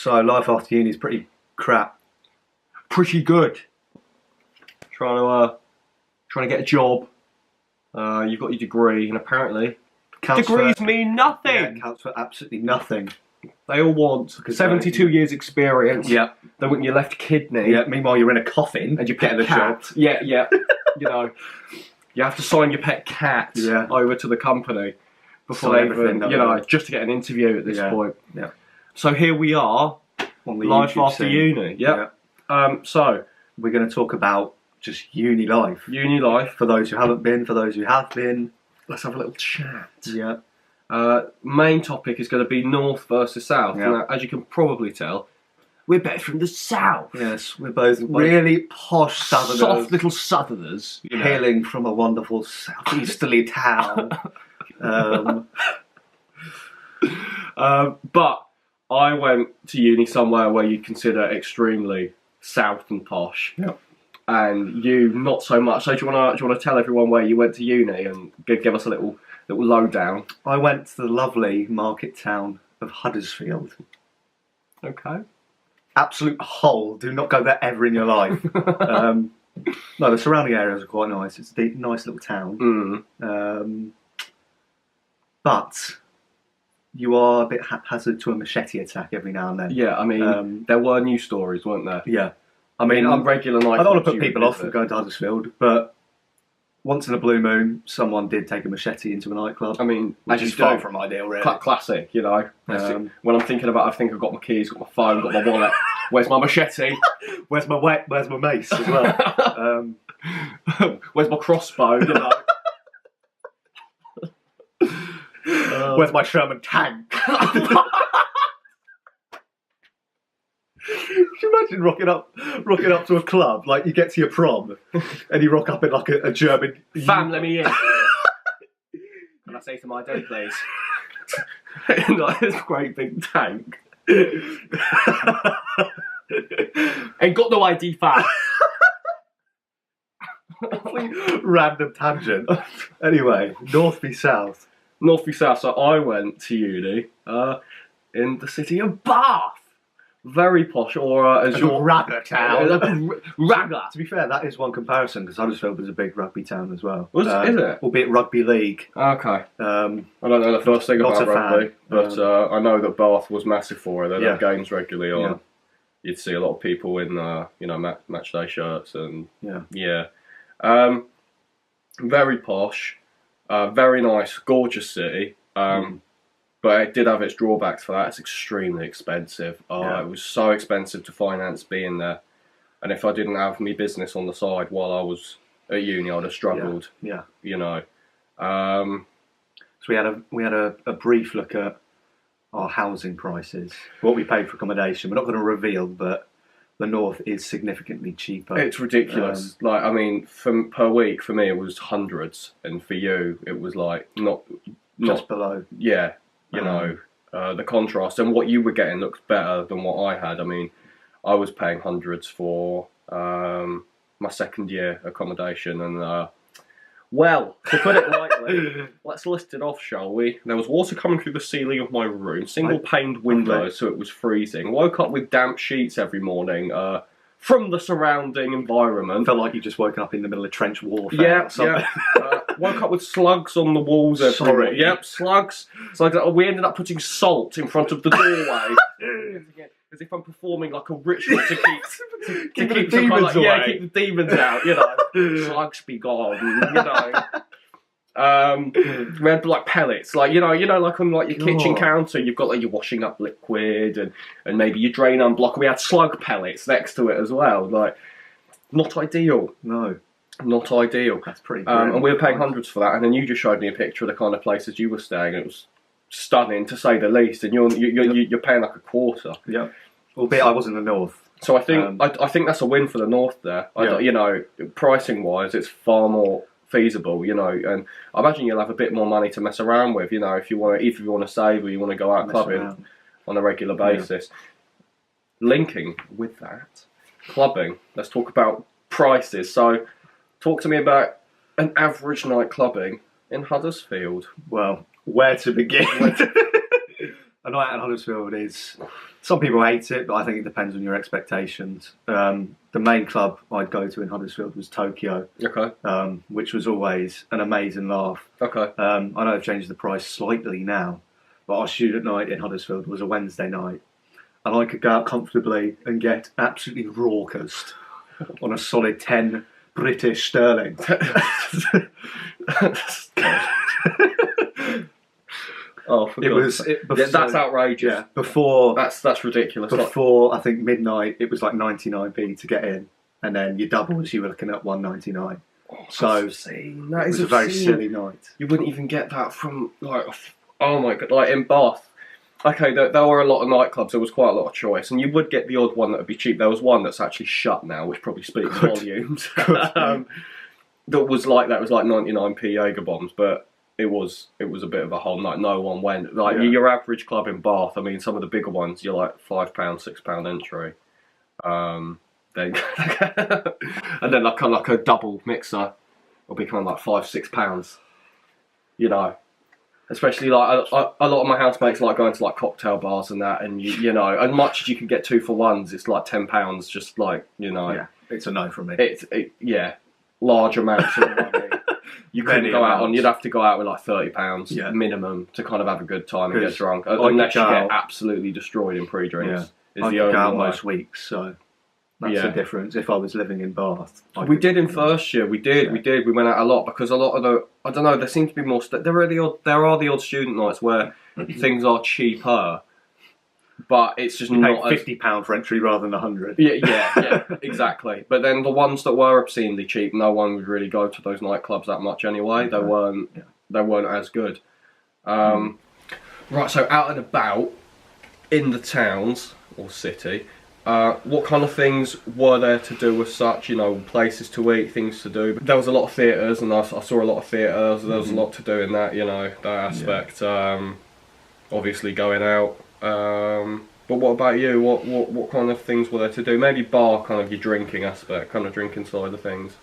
So life after uni is pretty crap. Pretty good. Trying to get a job. You've got your degree, and apparently degrees mean nothing. Yeah, it counts for absolutely nothing. They all want 72 years experience. Yeah. They want your left kidney. Yeah. Meanwhile, you're in a coffin and you getting a job. Yeah. You know, you have to sign your pet cat over to the company before they even, just to get an interview at this point. Yeah. So here we are, on the life YouTube after scene. uni. Yeah. So we're going to talk about just uni life. Uni life. For those who haven't been, for those who have been. Let's have a little chat. Yeah. Main topic is going to be North versus South. Yeah. Now, as you can probably tell, we're both from the South. Yes, we're both really posh Southerners. Soft little Southerners. Hailing from a wonderful southeasterly town. But I went to uni somewhere where you consider extremely South and posh. Yeah. And you not so much. So do you want to tell everyone where you went to uni and give us a little lowdown? I went to the lovely market town of Huddersfield. Okay. Absolute hole. Do not go there ever in your life. No, the surrounding areas are quite nice. It's a nice little town. But you are a bit haphazard to a machete attack every now and then. Yeah, I mean, there were news stories, weren't there? Yeah. I mean, on regular night. I don't want to put people off from going to Huddersfield, but once in a blue moon, someone did take a machete into a nightclub. I mean, which is far from ideal, really. Classic, you know. When I'm thinking about, I think I've got my keys, got my phone, got my wallet. Where's my machete? Where's my mace as well? Where's my crossbow? You know. Where's my Sherman tank? Can you imagine rocking up to a club, like you get to your prom and you rock up in like a German... Fam, let me in. Can I say some ID, please? In like this great big tank. Ain't got no ID, fam. Random tangent. Anyway, North v South. North v South. So I went to uni in the city of Bath. Very posh, or as your ragga town. Ragga. To be fair, that is one comparison because Huddersfield was a big rugby town as well. Is it? Albeit rugby league. Okay. I don't know the first thing about rugby, but I know that Bath was massive for it. They had games regularly on. Yeah. You'd see a lot of people in match day shirts and very posh, very nice, gorgeous city. But it did have its drawbacks for that. It's extremely expensive. It was so expensive to finance being there. And if I didn't have my business on the side while I was at uni, I'd have struggled. Yeah. You know. So we had a brief look at our housing prices, what we paid for accommodation. We're not going to reveal, but the North is significantly cheaper. It's ridiculous. Per week, for me, it was hundreds. And for you, it was like not just below. Yeah. You know, the contrast and what you were getting looks better than what I had. I mean, I was paying hundreds for my second year accommodation, and to put it lightly, let's list it off, shall we? There was water coming through the ceiling of my room, single-paned windows, so it was freezing. Woke up with damp sheets every morning from the surrounding environment. Felt like you just woken up in the middle of trench warfare. Yeah. Woke up with slugs on the walls everywhere. Yep, slugs. So we ended up putting salt in front of the doorway. As if I'm performing like a ritual to keep the demons away. Yeah, keep the demons out, you know. Slugs be gone, you know. We had like pellets, like you know, like on like your kitchen counter, you've got like your washing up liquid and maybe your drain unblocker. We had slug pellets next to it as well. Like, not ideal. No. Not ideal. That's pretty good. And we were paying hundreds for that, and then you just showed me a picture of the kind of places you were staying, and it was stunning to say the least. And you're paying like a quarter. Yeah. Albeit I was in the North. So I think I think that's a win for the North there. You know, pricing wise, it's far more feasible. You know, and I imagine you'll have a bit more money to mess around with. You know, if you want to save or you want to go out clubbing on a regular basis. Yeah. Linking with that, clubbing. Let's talk about prices. So, talk to me about an average night clubbing in Huddersfield. Well, where to begin? a night out in Huddersfield is. Some people hate it, but I think it depends on your expectations. The main club I'd go to in Huddersfield was Tokyo, Okay. which was always an amazing laugh. Okay. I know they've changed the price slightly now, but our student night in Huddersfield was a Wednesday night, and I could go out comfortably and get absolutely raucous on a solid 10 British sterling. Oh, for God's sake. That's outrageous. Yeah, before that's ridiculous. Before I think midnight, it was like 99p to get in, and then your doubles you were looking at 199. So That it is was a very silly night. You wouldn't even get that from like, oh my God, like in Bath. Okay, there were a lot of nightclubs. There was quite a lot of choice, and you would get the odd one that would be cheap. There was one that's actually shut now, which probably speaks volumes. That was like 99p Jaeger bombs, but it was a bit of a whole night. No one went. Like your average club in Bath. I mean, some of the bigger ones, you're like £5, £6 entry. Then and then like a double mixer will be kind of like £5-6. You know, especially like a lot of my housemates like going to like cocktail bars and that, and you know, as much as you can get 2 for ones, it's like £10. Just like, you know, yeah, it's a no from me. Yeah, large amounts of money. You couldn't go out on. You'd have to go out with like £30 minimum to kind of have a good time and get drunk, unless you get absolutely destroyed in pre-drinks. Yeah. I could go out most weeks, so that's the difference. If I was living in Bath, we did in first year. We did. We went out a lot because a lot of the, I don't know. There seems to be more. There are the odd student nights where things are cheaper. But it's just not £50 for entry rather than 100. Yeah, exactly. But then the ones that were obscenely cheap, no one would really go to those nightclubs that much anyway. They weren't as good. Right, so out and about in the towns or city, what kind of things were there to do as such? You know, places to eat, things to do. There was a lot of theatres, and I saw a lot of theatres. There was a lot to do in that, you know, that aspect. Obviously going out. But what about you? What kind of things were there to do? Maybe bar, kind of your drinking aspect, kind of drinking side of things.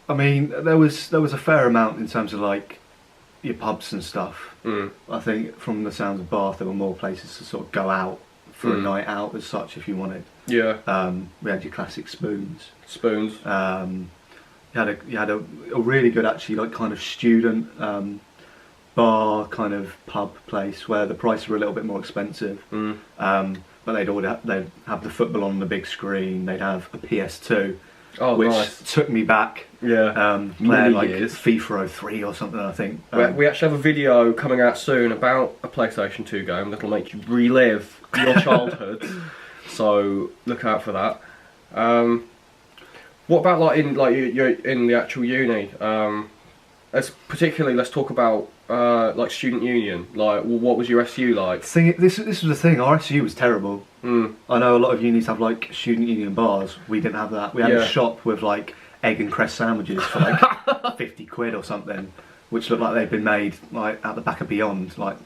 I mean, there was a fair amount in terms of like your pubs and stuff. I think from the sounds of Bath, there were more places to sort of go out for a night out as such, if you wanted. Yeah. We had your classic spoons. Spoons. You had a really good actually like kind of student bar kind of pub place where the prices were a little bit more expensive, but they'd have the football on the big screen. They'd have a PS2, which took me back. Yeah, playing like FIFA 03 or something. I think we actually have a video coming out soon about a PlayStation 2 game that'll make you relive your childhood. So look out for that. What about like you're in the actual uni? Let's talk about like student union. Like, what was your SU like? This was the thing. Our SU was terrible. I know a lot of unis have like student union bars. We didn't have that. We had a shop with like egg and cress sandwiches for like 50 quid or something, which looked like they'd been made like at the back of Beyond, like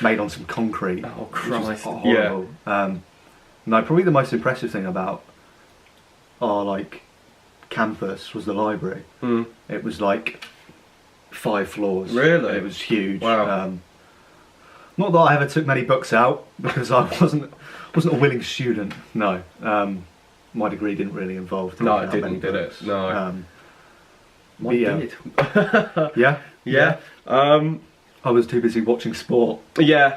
made on some concrete. Oh Christ! Horrible. No, probably the most impressive thing about our like campus was the library. It was like 5 floors. Really? It was huge. Wow. Not that I ever took many books out because I wasn't a willing student. No. My degree didn't really involve. No, it didn't, did it? No. Mine did. Yeah. Yeah. I was too busy watching sport. Yeah.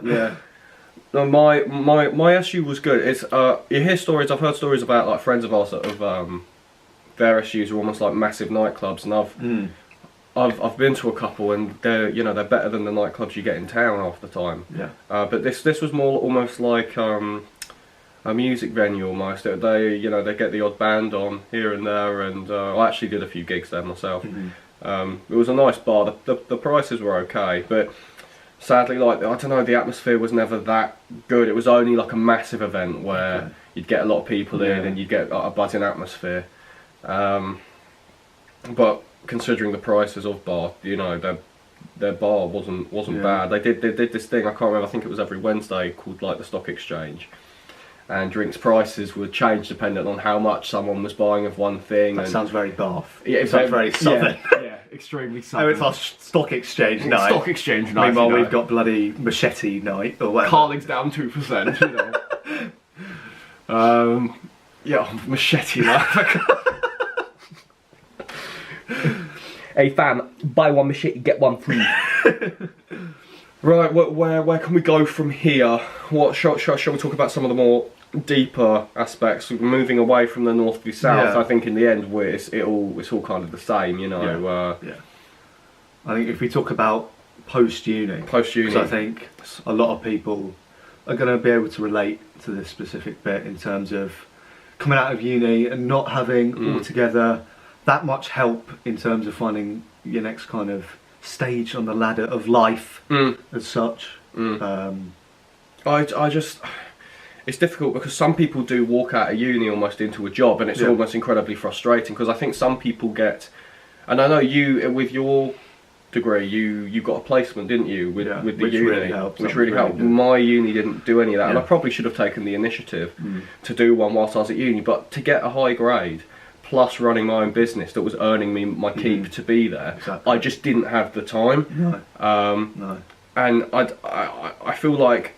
Yeah. No, my SU was good. It's you hear stories. I've heard stories about like friends of ours that have their SUs are almost like massive nightclubs, and I've been to a couple, and they're better than the nightclubs you get in town half the time. Yeah. But this was more almost like a music venue almost. They get the odd band on here and there, and I actually did a few gigs there myself. It was a nice bar. The prices were okay, but sadly, like I don't know, the atmosphere was never that good. It was only like a massive event where you'd get a lot of people in and you'd get a buzzing atmosphere. But considering the prices of Bath, you know, their bar wasn't bad. They did this thing, I can't remember, I think it was every Wednesday, called like the Stock Exchange, and drinks prices would change depending on how much someone was buying of one thing. That and sounds very Bath. Yeah, it sounds very southern. Yeah, extremely southern. Oh, it's our stock exchange night. Stock exchange night. Meanwhile, we've got bloody machete night or whatever. Carling's down 2%, you know. Yeah, machete night. Hey fam, buy one machete, get one free. Right, where can we go from here? What shall we talk about some of the more deeper aspects? Moving away from the north to the south, Yeah. I think in the end it's all kind of the same, you know. Yeah. I think if we talk about post-uni, Post-uni. 'cause I think a lot of people are going to be able to relate to this specific bit in terms of coming out of uni and not having altogether that much help in terms of finding your next kind of stage on the ladder of life as such. I just, it's difficult because some people do walk out of uni almost into a job, and it's almost incredibly frustrating because I think some people get, and I know you with your degree you got a placement, didn't you, with the which uni, really helped. which really helped. My uni didn't do any of that, and I Yeah. probably should have taken the initiative to do one whilst I was at uni, but to get a high grade plus running my own business that was earning me my keep to be there, Exactly. I just didn't have the time. No. And I feel like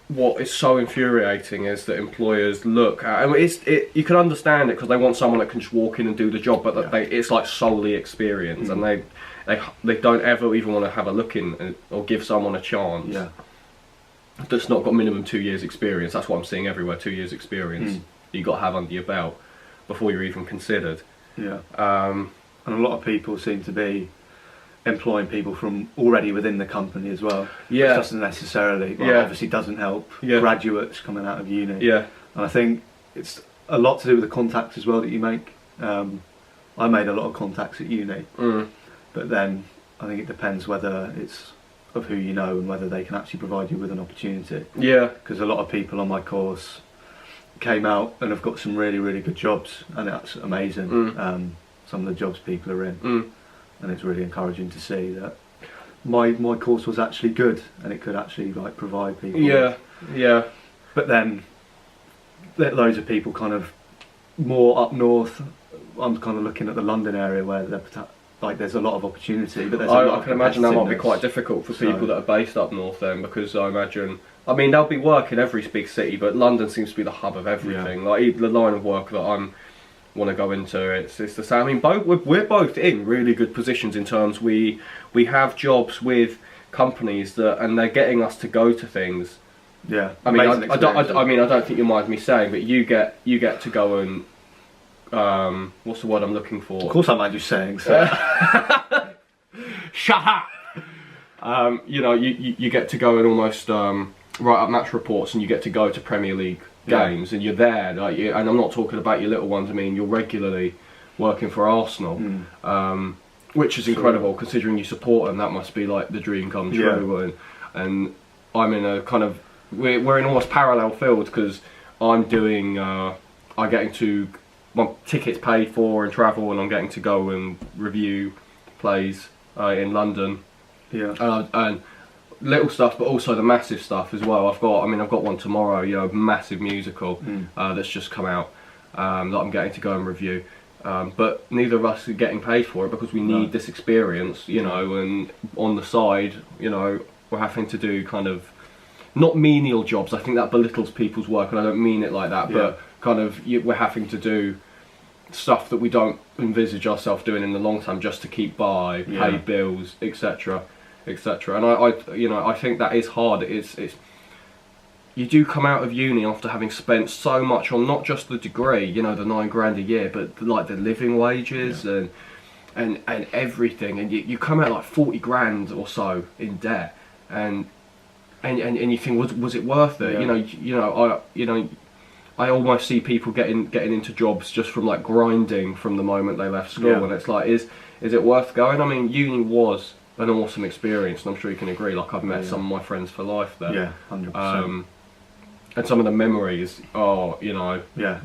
what is so infuriating is that employers look at, I mean, you can understand it because they want someone that can just walk in and do the job, but that it's like solely experience, and they don't ever even want to have a look in or give someone a chance that's not got minimum 2 years experience. That's what I'm seeing everywhere, 2 years experience you got to have under your belt before you're even considered. And a lot of people seem to be employing people from already within the company as well. Yeah. Which doesn't necessarily, obviously doesn't help graduates coming out of uni. Yeah. And I think it's a lot to do with the contacts as well that you make. I made a lot of contacts at uni, but then I think it depends whether it's of who you know and whether they can actually provide you with an opportunity. Yeah. Because a lot of people on my course came out and have got some really, really good jobs, and that's amazing. Some of the jobs people are in, and it's really encouraging to see that my course was actually good and it could actually like provide people. Yeah. But then loads of people kind of more up north. I'm kind of looking at the London area where there's a lot of opportunity, but there's a lot I of can imagine that might be competitiveness. quite difficult for people that are based up north then, because I imagine, I mean, there'll be work in every big city, but London seems to be the hub of everything. Like the line of work that I want to go into, it's the same. I mean, we're both in really good positions in terms we have jobs with companies and they're getting us to go to things. Yeah. I mean, Amazing I don't experiences. think you mind me saying, but you get to go and what's the word I'm looking for? Of course, I mind you saying so. Shut up. You know, you get to go and almost write up match reports, and you get to go to Premier League games, and you're there. Like, and I'm not talking about your little ones. I mean, you're regularly working for Arsenal, which is incredible considering you support them. That must be like the dream come true. And I'm in a kind of we're in almost parallel fields because I'm doing I'm getting to my tickets paid for and travel, and I'm getting to go and review plays in London. And little stuff, but also the massive stuff as well. I've got one tomorrow. You know, massive musical that's just come out that I'm getting to go and review. But neither of us are getting paid for it because we need this experience, you know. And on the side, you know, we're having to do kind of not menial jobs. I think that belittles people's work, and I don't mean it like that. But kind of we're having to do stuff that we don't envisage ourselves doing in the long term just to keep by, pay bills, etc. etc. And I think that is hard. It's you do come out of uni after having spent so much on not just the degree, you know, the $9,000 a year, but like the living wages and everything, and you come out like 40 grand or so in debt, and you think, was it worth it? I almost see people getting into jobs just from like grinding from the moment they left school, and it's like, is it worth going? I mean, uni was an awesome experience, and I'm sure you can agree. Like, I've met some of my friends for life there. Yeah, 100%. And some of the memories are, you know,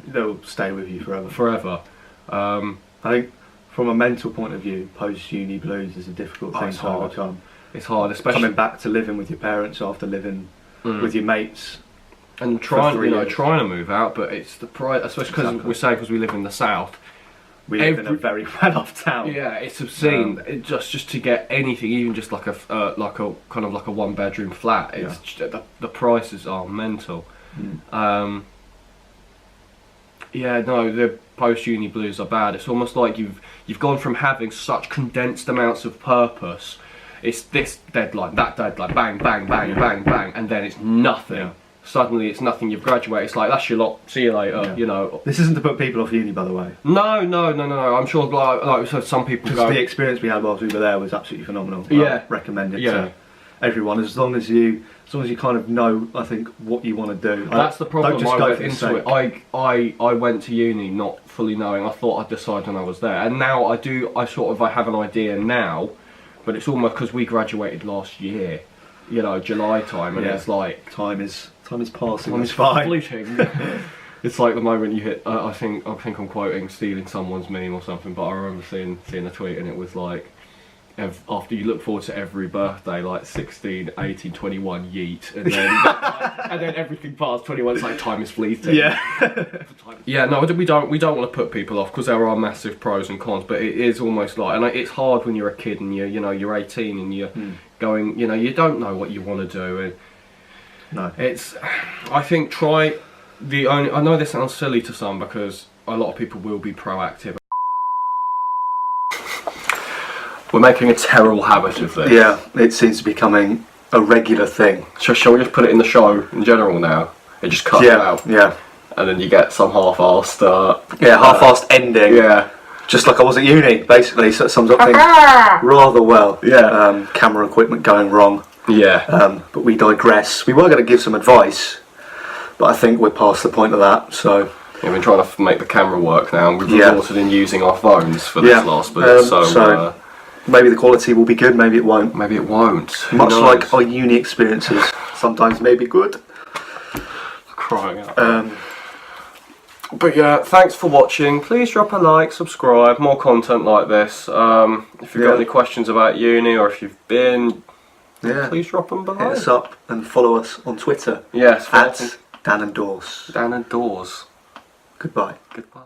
they'll stay with you forever. Forever. I think from a mental point of view, post-uni blues is a difficult thing to overcome. It's hard, especially coming back to living with your parents after living with your mates and trying to move out, but it's the price, especially because we say we live in the south. We live in a very well-off town. Yeah, it's obscene. Just to get anything, even just like a kind of like a 1-bedroom flat, it's the prices are mental. Yeah, no, the post-uni blues are bad. It's almost like you've gone from having such condensed amounts of purpose. It's this deadline, that deadline, bang, bang, bang, bang, bang, and then it's nothing. Yeah. Suddenly it's nothing. You've graduated. It's like, that's your lot. See you later. Yeah. You know. This isn't to put people off uni, by the way. No. I'm sure like so some people go. The experience we had whilst we were there was absolutely phenomenal. Yeah. I recommend it to everyone as long as you kind of know, I think, what you want to do. That's the problem. Don't just go went into it. I went to uni not fully knowing. I thought I'd decide when I was there, and now I do. I have an idea now, but it's almost because we graduated last year. You know, July time, and it's like time is passing. Time is fleeting. It's like the moment you hit. I think I'm quoting stealing someone's meme or something, but I remember seeing a tweet, and it was like, after you look forward to every birthday, like 16, 18, 21, yeet, and then and then everything past 21, it's like time is fleeting. Yeah. Yeah. No, we don't want to put people off because there are massive pros and cons, but it is almost like, and it's hard when you're a kid and you're 18 and you're going, you don't know what you want to do, and no, I think I know this sounds silly to some because a lot of people will be proactive. We're making a terrible habit of this. Yeah, it seems to be becoming a regular thing. So shall we just put it in the show in general now? It just cuts out. Yeah. And then you get some half-assed... half-assed ending. Yeah. Just like I was at uni, basically, so it sums up things rather well. Yeah. Camera equipment going wrong. Yeah. But we digress. We were going to give some advice, but I think we're past the point of that, so... Yeah, we've been trying to make the camera work now, and we've resorted in using our phones for this last bit, so maybe the quality will be good, maybe it won't. Maybe it won't. Much like our uni experiences, sometimes may be good. Crying out. But yeah, thanks for watching. Please drop a like, subscribe, more content like this. If you've got any questions about uni, or if you've been, please drop them below. Hit us up and follow us on Twitter. Yes, at Dan and Dawes. Dan and Dawes. Goodbye. Goodbye.